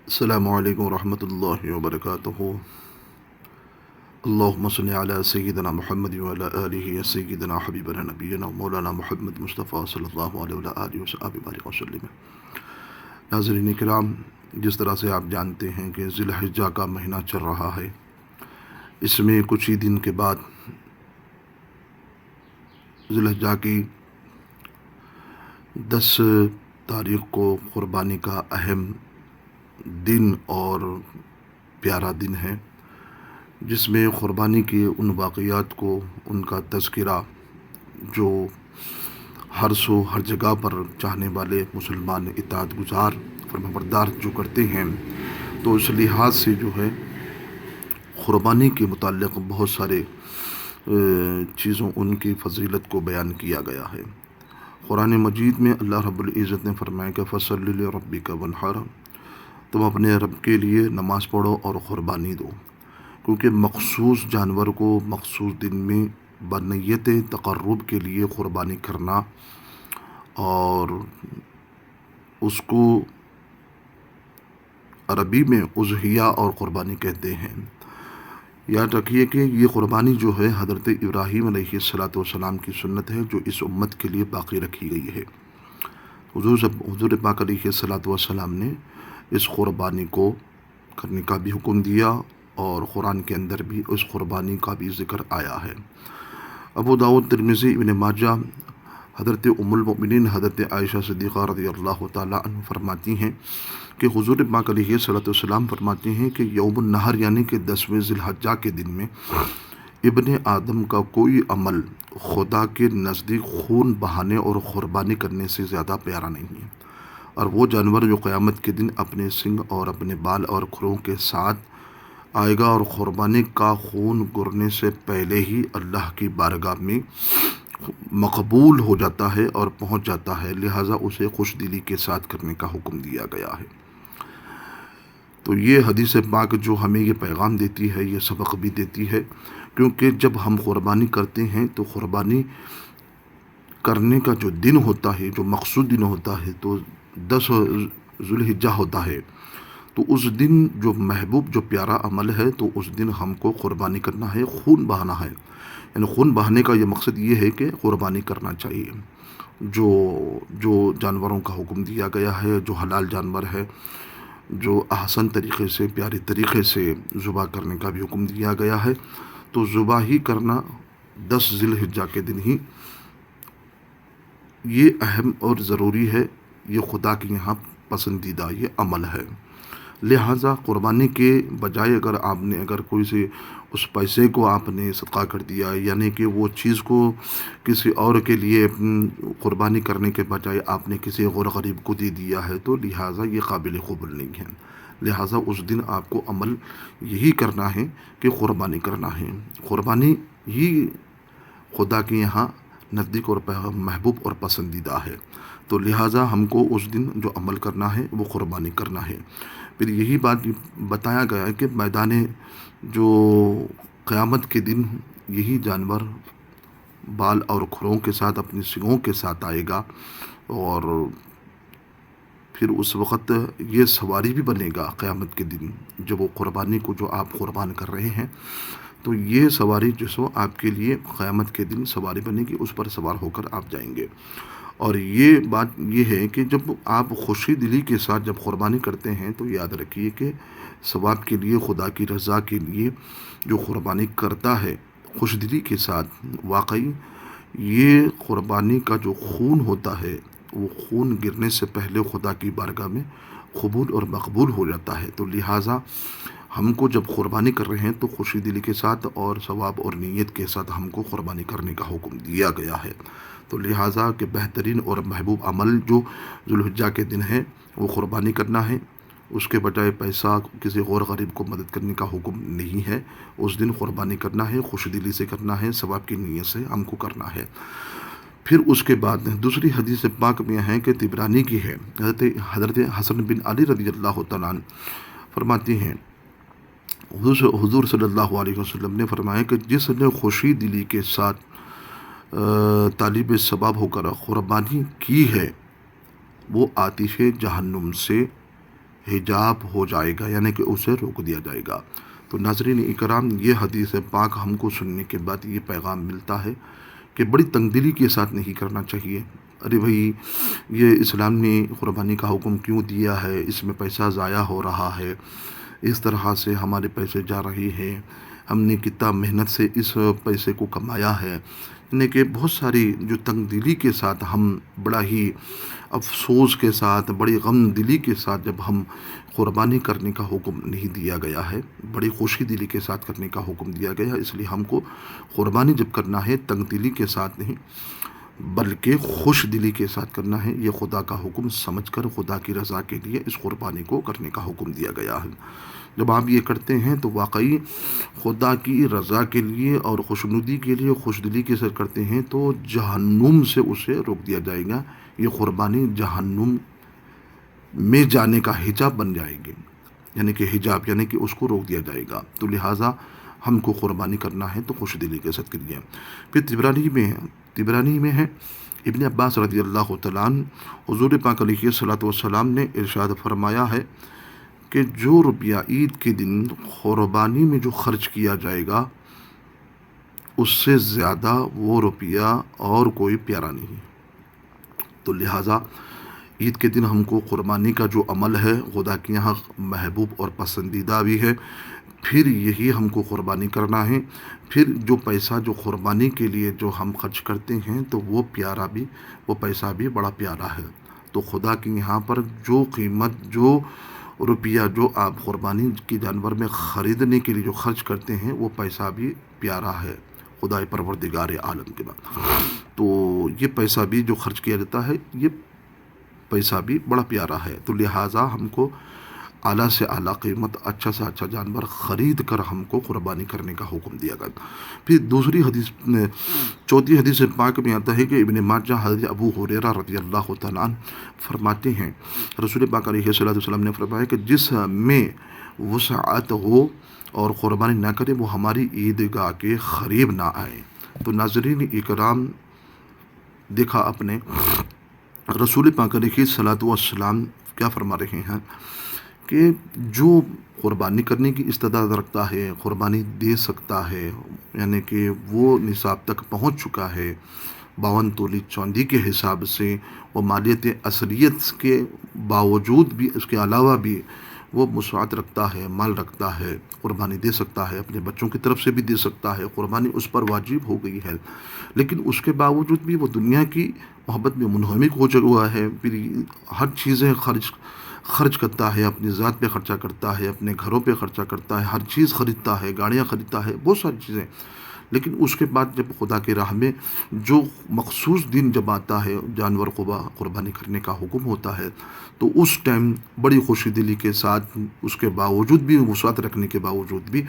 السلام علیکم ورحمۃ اللہ وبرکاتہ۔ اللہم صلی علی سیدنا محمد وعلی آلہ سیدنا حبیبنا نبینا مولانا محمد مصطفیٰ صلی اللہ علیہ وآلہ وصحبہ وسلم۔ ناظرین کرام، جس طرح سے آپ جانتے ہیں کہ ذی الحجہ کا مہینہ چل رہا ہے، اس میں کچھ ہی دن کے بعد ذی الحجہ کی 10 تاریخ کو قربانی کا اہم دن اور پیارا دن ہے، جس میں قربانی کے ان واقعات کو، ان کا تذکرہ جو ہر جگہ پر چاہنے والے مسلمان اطاعت گزار فرمانبردار جو کرتے ہیں، تو اس لحاظ سے جو ہے قربانی کے متعلق بہت سارے چیزوں ان کی فضیلت کو بیان کیا گیا ہے۔ قرآن مجید میں اللہ رب العزت نے فرمایا کہ فَصَلِّ لِرَبِّكَ وَانْحَرْ، تم اپنے رب کے لیے نماز پڑھو اور قربانی دو، کیونکہ مخصوص جانور کو مخصوص دن میں بنیت تقرب کے لیے قربانی کرنا، اور اس کو عربی میں اضحیہ اور قربانی کہتے ہیں۔ یاد رکھیے کہ یہ قربانی جو ہے حضرت ابراہیم علیہ السلام کی سنت ہے، جو اس امت کے لیے باقی رکھی گئی ہے۔ حضور پاک علیہ السلام نے اس قربانی کو کرنے کا بھی حکم دیا، اور قرآن کے اندر بھی اس قربانی کا بھی ذکر آیا ہے۔ ابو داؤد، ترمذی، ابن ماجہ، حضرت ام المؤمنین حضرت عائشہ صدیقہ رضی اللہ تعالیٰ عنہ فرماتی ہیں کہ حضور پاک علیہ السلام فرماتے ہیں کہ یوم النحر یعنی کہ 10ویں ذی الحجہ کے دن میں ابن آدم کا کوئی عمل خدا کے نزدیک خون بہانے اور قربانی کرنے سے زیادہ پیارا نہیں ہے، اور وہ جانور جو قیامت کے دن اپنے سنگ اور اپنے بال اور کھروں کے ساتھ آئے گا، اور قربانی کا خون گرنے سے پہلے ہی اللہ کی بارگاہ میں مقبول ہو جاتا ہے اور پہنچ جاتا ہے، لہٰذا اسے خوش دلی کے ساتھ کرنے کا حکم دیا گیا ہے۔ تو یہ حدیث پاک جو ہمیں یہ پیغام دیتی ہے، یہ سبق بھی دیتی ہے، کیونکہ جب ہم قربانی کرتے ہیں تو قربانی کرنے کا جو دن ہوتا ہے، جو مخصوص دن ہوتا ہے، تو 10 ذی الحجہ ہوتا ہے، تو اس دن جو محبوب، جو پیارا عمل ہے، تو اس دن ہم کو قربانی کرنا ہے، خون بہانا ہے۔ یعنی خون بہانے کا یہ مقصد یہ ہے کہ قربانی کرنا چاہیے۔ جو جانوروں کا حکم دیا گیا ہے، جو حلال جانور ہے، جو احسن طریقے سے، پیارے طریقے سے ذبح کرنے کا بھی حکم دیا گیا ہے، تو ذبح ہی کرنا 10 ذی الحجہ کے دن ہی یہ اہم اور ضروری ہے، یہ خدا کے یہاں پسندیدہ یہ عمل ہے۔ لہٰذا قربانی کے بجائے اگر کوئی سے اس پیسے کو آپ نے صدقہ کر دیا، یعنی کہ وہ چیز کو کسی اور کے لیے قربانی کرنے کے بجائے آپ نے کسی غیر غریب کو دے دیا ہے، تو لہٰذا یہ قابل قبول نہیں ہے۔ لہٰذا اس دن آپ کو عمل یہی کرنا ہے کہ قربانی کرنا ہے۔ قربانی ہی خدا کے یہاں نزدیک اور محبوب اور پسندیدہ ہے، تو لہٰذا ہم کو اس دن جو عمل کرنا ہے وہ قربانی کرنا ہے۔ پھر یہی بات بتایا گیا ہے کہ میدان جو قیامت کے دن یہی جانور بال اور کھروں کے ساتھ، اپنی سنگوں کے ساتھ آئے گا، اور پھر اس وقت یہ سواری بھی بنے گا قیامت کے دن، جب وہ قربانی کو جو آپ قربان کر رہے ہیں، تو یہ سواری جو سو آپ کے لیے قیامت کے دن سواری بنے گی، اس پر سوار ہو کر آپ جائیں گے۔ اور یہ بات یہ ہے کہ جب آپ خوشی دلی کے ساتھ جب قربانی کرتے ہیں، تو یاد رکھیے کہ ثواب کے لیے، خدا کی رضا کے لیے جو قربانی کرتا ہے خوش دلی کے ساتھ، واقعی یہ قربانی کا جو خون ہوتا ہے، وہ خون گرنے سے پہلے خدا کی بارگاہ میں قبول اور مقبول ہو جاتا ہے۔ تو لہٰذا ہم کو جب قربانی کر رہے ہیں تو خوشی دلی کے ساتھ اور ثواب اور نیت کے ساتھ ہم کو قربانی کرنے کا حکم دیا گیا ہے۔ تو لہٰذا کہ بہترین اور محبوب عمل جو ذی الحجہ کے دن ہے وہ قربانی کرنا ہے، اس کے بجائے پیسہ کسی غیر غریب کو مدد کرنے کا حکم نہیں ہے۔ اس دن قربانی کرنا ہے، خوش دلی سے کرنا ہے، ثواب کی نیت سے ہم کو کرنا ہے۔ پھر اس کے بعد دوسری حدیث پاک میں ہے کہ طبرانی کی ہے، حضرت حسن بن علی رضی اللہ تعالیٰ عنہ فرماتے ہیں، حضور صلی اللہ علیہ وسلم نے فرمایا کہ جس نے خوشی دلی کے ساتھ طالب ثواب ہو کر قربانی کی ہے، وہ آتش جہنم سے حجاب ہو جائے گا، یعنی کہ اسے روک دیا جائے گا۔ تو ناظرین اکرام، یہ حدیث پاک ہم کو سننے کے بعد یہ پیغام ملتا ہے کہ بڑی تنگ دلی کے ساتھ نہیں کرنا چاہیے۔ ارے بھائی، یہ اسلام نے قربانی کا حکم کیوں دیا ہے؟ اس میں پیسہ ضائع ہو رہا ہے، اس طرح سے ہمارے پیسے جا رہے ہیں، ہم نے کتنا محنت سے اس پیسے کو کمایا ہے۔ یعنی کہ بہت ساری جو تنگ دلی کے ساتھ ہم بڑا ہی افسوس کے ساتھ، بڑی غم دلی کے ساتھ جب ہم قربانی کرنے کا حکم نہیں دیا گیا ہے، بڑی خوشی دلی کے ساتھ کرنے کا حکم دیا گیا ہے، اس لیے ہم کو قربانی جب کرنا ہے تنگ دلی کے ساتھ نہیں بلکہ خوش دلی کے ساتھ کرنا ہے۔ یہ خدا کا حکم سمجھ کر خدا کی رضا کے لیے اس قربانی کو کرنے کا حکم دیا گیا ہے۔ جب آپ یہ کرتے ہیں تو واقعی خدا کی رضا کے لیے اور خوشنودی کے لیے خوش دلی کے ساتھ کرتے ہیں، تو جہنم سے اسے روک دیا جائے گا۔ یہ قربانی جہنم میں جانے کا حجاب بن جائے گی، یعنی کہ حجاب، یعنی کہ اس کو روک دیا جائے گا۔ تو لہٰذا ہم کو قربانی کرنا ہے تو خوش دلی کے ساتھ کریے۔ پھر تبرانی میں ہے ابن عباس رضی اللہ تعالیٰ عنہ، حضور پاک علیہ الصلوۃ والسلام نے ارشاد فرمایا ہے کہ جو روپیہ عید کے دن قربانی میں جو خرچ کیا جائے گا، اس سے زیادہ وہ روپیہ اور کوئی پیارا نہیں۔ تو لہٰذا عید کے دن ہم کو قربانی کا جو عمل ہے خدا کے یہاں محبوب اور پسندیدہ بھی ہے، پھر یہی ہم کو قربانی کرنا ہے۔ پھر جو پیسہ جو قربانی کے لیے جو ہم خرچ کرتے ہیں تو وہ پیسہ بھی بڑا پیارا ہے۔ تو خدا کے یہاں پر جو قیمت، جو روپیہ جو آپ قربانی کی جانور میں خریدنے کے لیے جو خرچ کرتے ہیں، وہ پیسہ بھی پیارا ہے خدا پروردگار عالم کے بعد۔ تو یہ پیسہ بھی جو خرچ کیا جاتا ہے، یہ پیسہ بھی بڑا پیارا ہے۔ تو لہٰذا ہم کو اعلیٰ سے اعلیٰ قیمت، اچھا سے اچھا جانور خرید کر ہم کو قربانی کرنے کا حکم دیا گیا۔ پھر چوتھی حدیث پاک میں آتا ہے کہ ابن ماجہ حضرت ابو ہریرہ رضی اللہ تعالیٰ عنہ فرماتے ہیں، رسول پاک علیہ الصلوۃ والسلام نے فرمایا کہ جس میں وسعت ہو اور قربانی نہ کرے، وہ ہماری عیدگاہ کے قریب نہ آئے۔ تو ناظرین اکرام، دیکھا آپ نے رسول پاک علیہ الصلوۃ والسلام کیا فرما رہے ہیں کہ جو قربانی کرنے کی استطاعت رکھتا ہے، قربانی دے سکتا ہے، یعنی کہ وہ نصاب تک پہنچ چکا ہے 52 تولی چاندی کے حساب سے، وہ مالیت اصلیت کے باوجود بھی، اس کے علاوہ بھی وہ مساعت رکھتا ہے، مال رکھتا ہے، قربانی دے سکتا ہے، اپنے بچوں کی طرف سے بھی دے سکتا ہے، قربانی اس پر واجب ہو گئی ہے، لیکن اس کے باوجود بھی وہ دنیا کی محبت میں منہمک ہو چکا ہے، پھر ہر چیزیں خرچ کرتا ہے، اپنی ذات پہ خرچہ کرتا ہے، اپنے گھروں پہ خرچہ کرتا ہے، ہر چیز خریدتا ہے، گاڑیاں خریدتا ہے، بہت ساری چیزیں، لیکن اس کے بعد جب خدا کے راہ میں جو مخصوص دن جب آتا ہے، جانور کو قربانی کرنے کا حکم ہوتا ہے، تو اس ٹائم بڑی خوشی دلی کے ساتھ، اس کے باوجود بھی، وسعت رکھنے کے باوجود بھی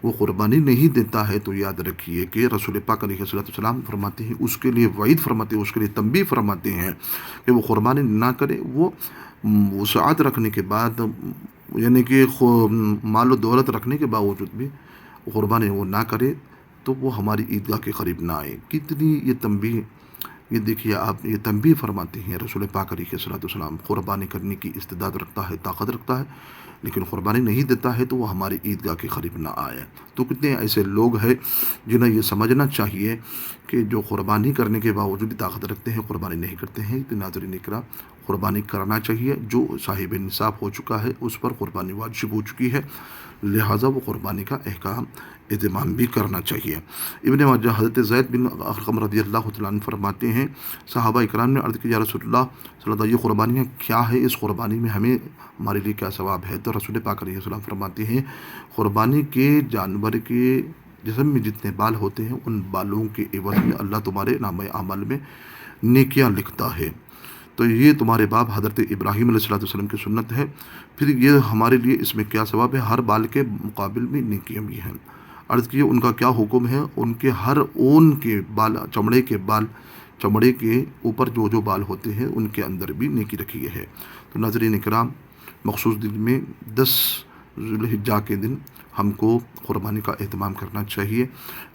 وہ قربانی نہیں دیتا ہے، تو یاد رکھیے کہ رسول پاک علیہ السلام فرماتے ہیں، اس کے لیے وعید فرماتے ہیں، اس کے لیے تنبیہ فرماتے ہیں کہ وہ قربانی نہ کرے، وہ وسعت رکھنے کے بعد، یعنی کہ مال و دولت رکھنے کے باوجود بھی قربانی وہ نہ کرے، تو وہ ہماری عیدگاہ کے قریب نہ آئے۔ کتنی یہ تنبیہ، یہ دیکھیے آپ، یہ تنبیہ فرماتے ہیں رسول پاک علیہ السلام، قربانی کرنے کی استعداد رکھتا ہے، طاقت رکھتا ہے، لیکن قربانی نہیں دیتا ہے تو وہ ہماری عیدگاہ کے قریب نہ آئے۔ تو کتنے ایسے لوگ ہیں جنہیں یہ سمجھنا چاہیے کہ جو قربانی کرنے کے باوجود بھی طاقت رکھتے ہیں، قربانی نہیں کرتے ہیں۔ تو ناظرین اکرام، قربانی کرنا چاہیے، جو صاحب نصاب ہو چکا ہے اس پر قربانی واجب ہو چکی ہے، لہٰذا وہ قربانی کا اہتمام بھی کرنا چاہیے۔ ابن ماجہ حضرت زید بن ارقم رضی اللہ تعالیٰ عنہ فرماتے ہیں، صحابہ اکرام نے عرض کیا، یا رسول اللہ صلی اللہ علیہ وسلم، یہ قربانیاں کیا ہے؟ اس قربانی میں ہمارے لیے کیا ثواب ہے؟ تو رسول پاک علیہ السلام فرماتے ہیں، قربانی کے جانور کے جسم میں جتنے بال ہوتے ہیں، ان بالوں کے عوض میں اللہ تمہارے نامہ اعمال میں نیکیاں لکھتا ہے۔ تو یہ تمہارے باپ حضرت ابراہیم علیہ السلام کی سنت ہے۔ پھر یہ ہمارے لیے اس میں کیا ثواب ہے؟ ہر بال کے مقابل میں نیکیاں بھی ہیں۔ عرض کیے ان کا کیا حکم ہے؟ ان کے ہر اون کے بال، چمڑے کے اوپر جو بال ہوتے ہیں، ان کے اندر بھی نیکی رکھی ہے۔ تو ناظرین اکرام، مخصوص دن میں 10 ذوالحجہ کے دن ہم کو قربانی کا اہتمام کرنا چاہیے،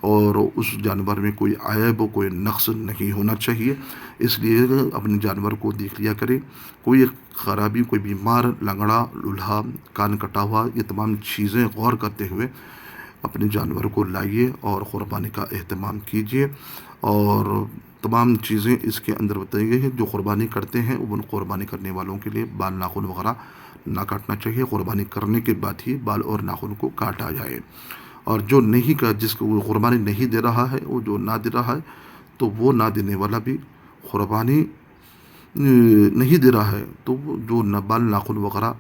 اور اس جانور میں کوئی عیب و کوئی نقص نہیں ہونا چاہیے۔ اس لیے اپنے جانور کو دیکھ لیا کرے، کوئی خرابی، کوئی بیمار، لنگڑا، لولہا، کان کٹا ہوا، یہ تمام چیزیں غور کرتے ہوئے اپنے جانور کو لائیے اور قربانی کا اہتمام کیجیے۔ اور تمام چیزیں اس کے اندر بتائی گئی ہیں۔ جو قربانی کرتے ہیں ان قربانی کرنے والوں کے لیے بال ناخن وغیرہ نہ کاٹنا چاہیے، قربانی کرنے کے بعد ہی بال اور ناخن کو کاٹا جائے۔ اور جو نہیں کا جس کو وہ قربانی نہیں دے رہا ہے، وہ جو نہ دے رہا ہے، تو وہ نہ دینے والا بھی قربانی نہیں دے رہا ہے، تو وہ جو بال ناخن وغیرہ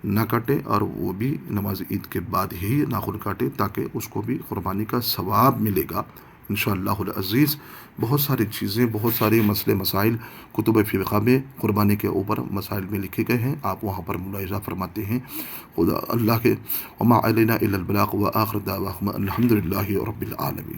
نہ کاٹے، اور وہ بھی نماز عید کے بعد ہی ناخن کاٹے، تاکہ اس کو بھی قربانی کا ثواب ملے گا انشاءاللہ العزیز۔ بہت ساری چیزیں، بہت سارے مسئلے مسائل کتب فقہ میں قربانی کے اوپر مسائل میں لکھے گئے ہیں، آپ وہاں پر ملاحظہ فرماتے ہیں۔ خدا اللہ کے وما علینا الا البلاغ، وآخر دعواہم الحمد للہ رب العالمین۔